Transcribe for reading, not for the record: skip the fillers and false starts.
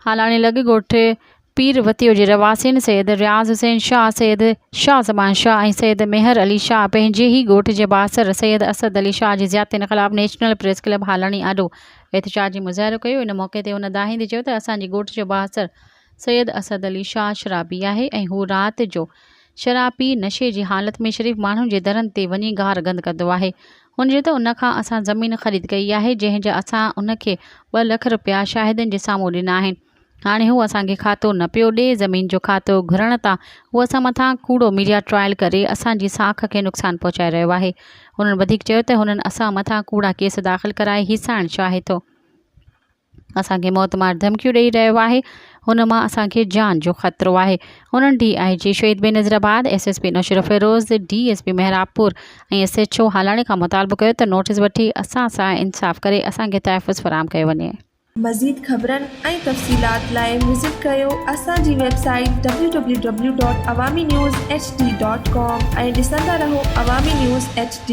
हालाणी लॻ ॻोठ पीरवतियो जे रवासियुनि सैयद रियाज़ हुसैन शाह, सैयद शाह ज़मान शाह ऐं सैयद मेहर अली शाह पंहिंजे ई ॻोठ जे बासर सैयद असद अली शाह जी ज़्यादतियुनि ख़िलाफ़ नेशनल प्रेस क्लब हालाणी आॾो एहतजाजी मुज़ाहिरो कयो। इन मौक़े ते हुन दाहिंदे चयो त असांजे ॻोठ जो बासर सैयद असद अली शाह शराबी आहे ऐं हू राति जो शराब पी नशे जी हालत में शरीफ़ माण्हुनि जे दरनि ते वञी गार गंद कंदो आहे। हुनजे त उन खां असां ज़मीन ख़रीद कई आहे जंहिंजा असां उनखे 2 लख रुपया शाहिदनि जे साम्हूं ॾिना आहिनि। हाणे हू असांखे खातो न पियो ॾिए, ज़मीन जो खातो घुरण तां हू असां मथां कूड़ो मीडिया ट्रायल करे असांजी साख खे नुक़सानु पहुचाए रहियो आहे। हुननि वधीक चयो त हुननि असां मथां कूड़ा केस दाख़िल कराए हीसाइणु चाहे थो, असांखे मौतमार धमकियूं ॾेई रहियो आहे। हुन मां असांखे जान जो ख़तरो आहे। हुननि DIG शहीद बेनज़ीराबाद, SSP नौशर फ़िरोज़, DSP मेहराबपुर ऐं SHO हालाणी खां मुतालबो कयो त नोटिस वठी असां सां इंसाफ़ करे असांखे तहफ़ुज़ फ़राहम कयो वञे। मज़ीद ख़बरनि ऐं तफ़सीलात लाइ विज़िट कयो असांजी वेबसाइट www.awamiNewsHD.com ऐं ॾिसंदा रहो अवामी न्यूज़ HD।